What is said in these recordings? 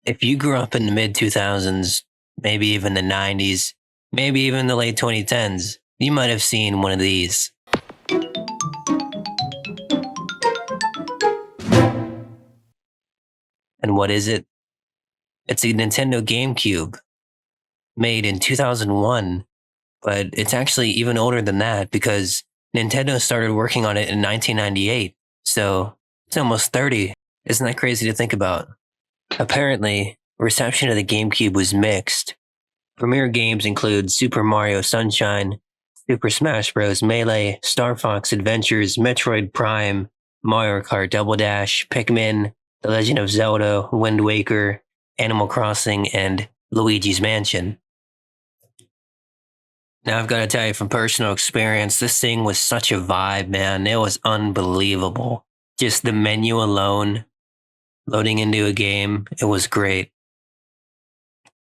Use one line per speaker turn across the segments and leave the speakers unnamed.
If you grew up in the mid 2000s, maybe even the 90s, maybe even the late 2010s, you might have seen one of these. And what is it? It's a Nintendo GameCube made in 2001, but it's actually even older than that because Nintendo started working on it in 1998. So it's almost 30. Isn't that crazy to think about? Apparently, reception of the GameCube was mixed. Premier games include Super Mario Sunshine, Super Smash Bros. Melee, Star Fox Adventures, Metroid Prime, Mario Kart Double Dash, Pikmin, The Legend of Zelda, Wind Waker, Animal Crossing, and Luigi's Mansion. Now, I've got to tell you from personal experience, this thing was such a vibe, man. It was unbelievable. Just the menu alone, loading into a game, it was great.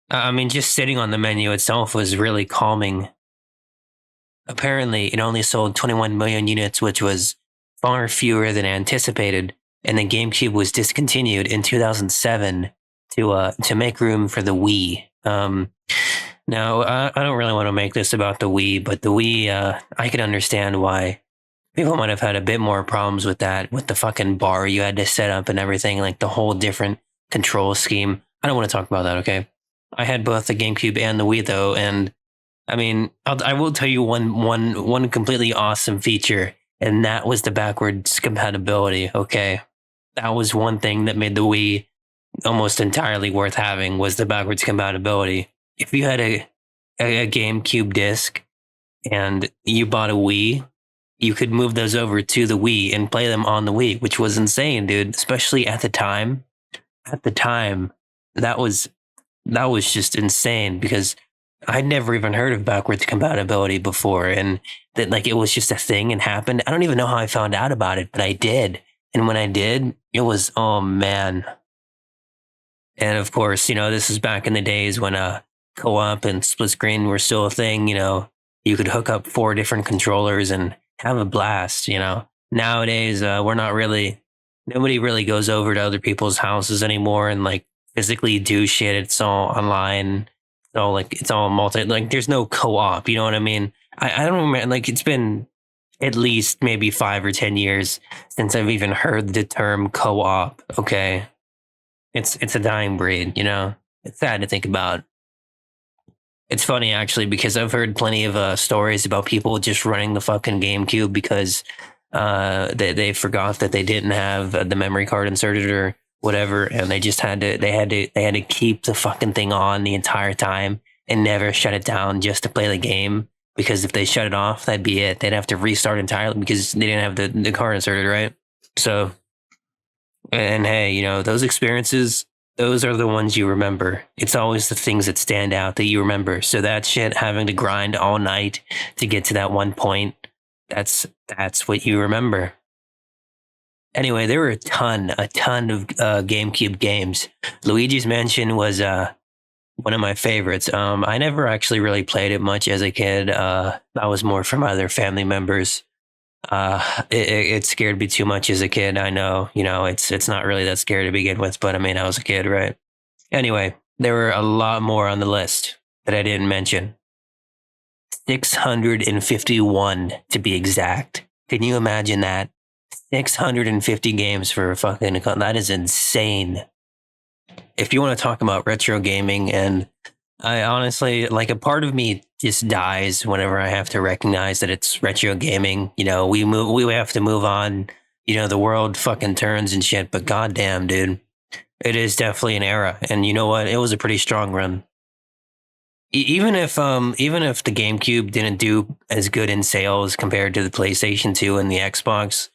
I mean, just sitting on the menu itself was really calming. Apparently, it only sold 21 million units, which was far fewer than anticipated, and the GameCube was discontinued in 2007 to make room for the Wii. Now, I don't really want to make this about the Wii, but the Wii, I could understand why people might have had a bit more problems with that, with the fucking bar you had to set up and everything, like the whole different control scheme. I don't want to talk about that, okay? I had both the GameCube and the Wii, though, and I mean, I will tell you one completely awesome feature, and that was the backwards compatibility, okay? That was one thing that made the Wii almost entirely worth having, was the backwards compatibility. If you had a GameCube disc and you bought a Wii, you could move those over to the Wii and play them on the Wii, which was insane, dude. Especially at the time. At the time, that was just insane because I'd never even heard of backwards compatibility before, and that like it was just a thing and happened. I don't even know how I found out about it, but I did. And when I did, it was, oh man. And of course, this is back in the days when co-op and split screen were still a thing. You could hook up 4 different controllers and have a blast. Nowadays, nobody really goes over to other people's houses anymore and like physically do shit. It's all online. It's all multi, like there's no co-op. You know what I mean? I don't remember, like it's been at least maybe 5 or 10 years since I've even heard the term co-op. Okay. It's a dying breed, It's sad to think about. It's funny actually because I've heard plenty of stories about people just running the fucking GameCube because they forgot that they didn't have the memory card inserted or whatever, and they just had to keep the fucking thing on the entire time and never shut it down just to play the game, because if they shut it off, that'd be it. They'd have to restart entirely because they didn't have the card inserted, right? So, and hey, those experiences, those are the ones you remember. It's always the things that stand out that you remember. So that shit, having to grind all night to get to that one point, that's what you remember. Anyway, there were a ton of GameCube games. Luigi's Mansion was one of my favorites. I never actually really played it much as a kid. That was more from other family members. It scared me too much as a kid. I know, it's not really that scary to begin with, but I mean, I was a kid, right? Anyway, there were a lot more on the list that I didn't mention. 651 to be exact. Can you imagine that? 650 games for a fucking account. That is insane. If you want to talk about retro gaming, and I honestly, like, a part of me just dies whenever I have to recognize that it's retro gaming. We have to move on. The world fucking turns and shit, but goddamn, dude, it is definitely an era. And you know what? It was a pretty strong run. Even if the GameCube didn't do as good in sales compared to the PlayStation 2 and the Xbox,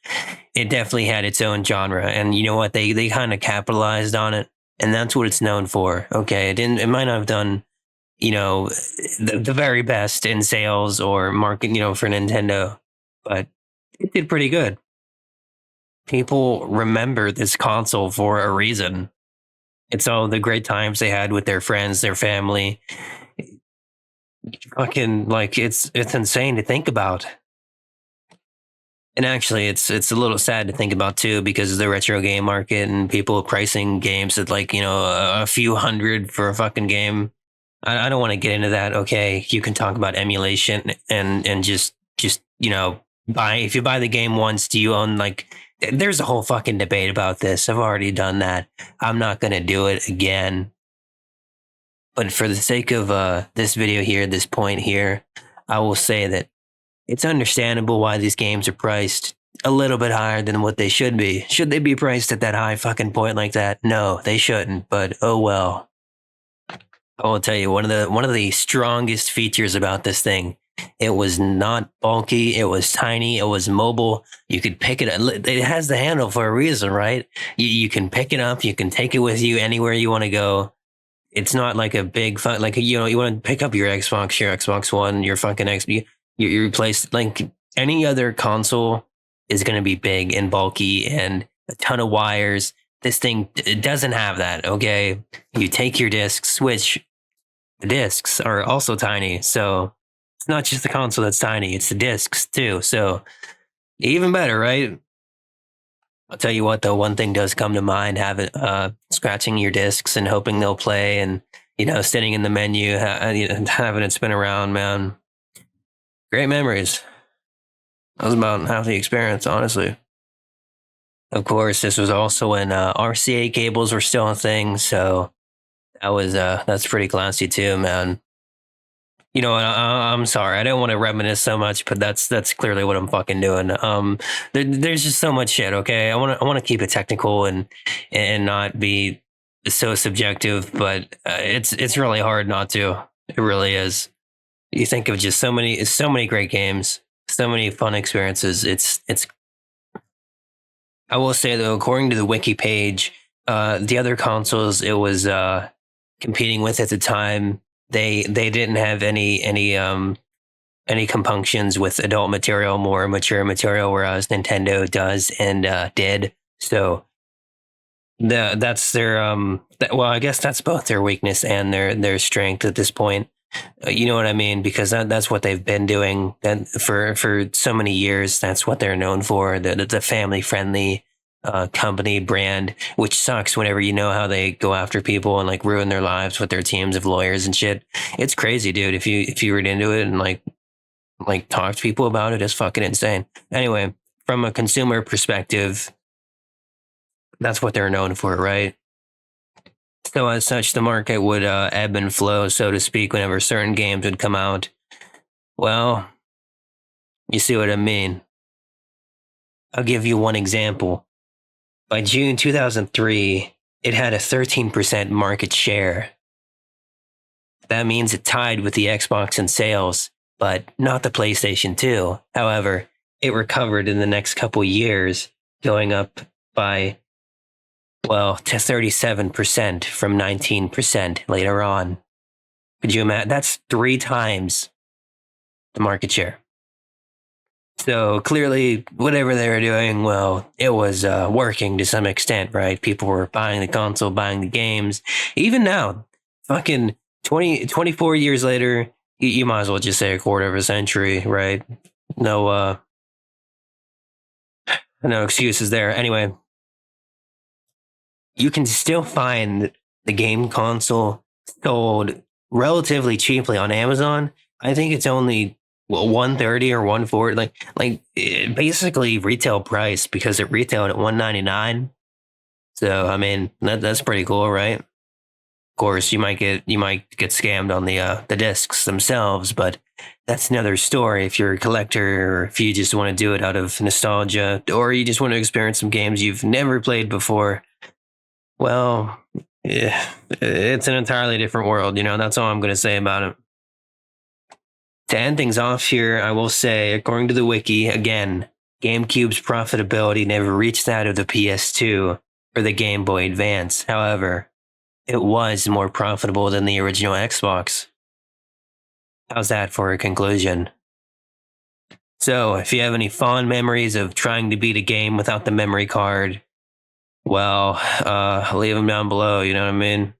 it definitely had its own genre. And you know what? They kind of capitalized on it, and that's what it's known for. Okay, it might not have done, the very best in sales or market, for Nintendo, but it did pretty good. People remember this console for a reason. It's all the great times they had with their friends, their family. Fucking, like, it's insane to think about. And actually, it's a little sad to think about too, because of the retro game market and people pricing games at like a few hundred for a fucking game. I don't want to get into that. Okay, you can talk about emulation and just buy, if you buy the game once, do you own like? There's a whole fucking debate about this. I've already done that. I'm not gonna do it again. But for the sake of this video here, this point here, I will say that it's understandable why these games are priced a little bit higher than what they should be. Should they be priced at that high fucking point like that? No, they shouldn't. But oh well. I will tell you one of the strongest features about this thing. It was not bulky. It was tiny. It was mobile. You could pick it up. It has the handle for a reason, right? You can pick it up. You can take it with you anywhere you want to go. It's not like a big fun, like, you want to pick up your Xbox One, your fucking you replace, like, any other console is going to be big and bulky and a ton of wires. This thing, it doesn't have that. Okay. You take your discs, which the discs are also tiny. So it's not just the console that's tiny, it's the discs too. So even better, right? I'll tell you what, though, one thing does come to mind: having scratching your discs and hoping they'll play, and sitting in the menu, having it spin around. Man, great memories. That was about half the experience, honestly. Of course, this was also when RCA cables were still a thing, so that's pretty classy too, man. You know what? I'm sorry. I don't want to reminisce so much, but that's clearly what I'm fucking doing. There's just so much shit. Okay, I want to keep it technical and not be so subjective, but it's really hard not to. It really is. You think of just so many great games, so many fun experiences. It's. I will say though, according to the wiki page, the other consoles it was competing with at the time, they didn't have any compunctions with adult material, more mature material, whereas Nintendo does and did. So that's their well, I guess that's both their weakness and their strength at this point. You know what I mean? Because that's what they've been doing for so many years. That's what they're known for. The family friendly company brand, which sucks whenever you know how they go after people and like ruin their lives with their teams of lawyers and shit. It's crazy, dude. If you read into it and like talk to people about it, it's fucking insane. Anyway, from a consumer perspective, that's what they're known for, right? So as such, the market would ebb and flow, so to speak, whenever certain games would come out. Well, you see what I mean. I'll give you one example. By June 2003, it had a 13% market share. That means it tied with the Xbox in sales, but not the PlayStation 2. However, it recovered in the next couple years, going up by, well, to 37% from 19% later on. Could you imagine? That's 3 times the market share. So clearly, whatever they were doing, well, it was working to some extent, right? People were buying the console, buying the games. Even now, fucking 24 years later, you might as well just say a quarter of a century, right? No, no excuses there. Anyway, you can still find the game console sold relatively cheaply on Amazon. I think it's only 130 or 140, basically retail price, because it retailed at 199. So I mean that's pretty cool, right? Of course, you might get scammed on the discs themselves, but that's another story. If you're a collector, or if you just want to do it out of nostalgia, or you just want to experience some games you've never played before, well, yeah, it's an entirely different world. That's all I'm going to say about it. To end things off here, I will say, according to the wiki, again, GameCube's profitability never reached that of the PS2 or the Game Boy Advance. However, it was more profitable than the original Xbox. How's that for a conclusion? So, if you have any fond memories of trying to beat a game without the memory card, well, leave them down below, you know what I mean?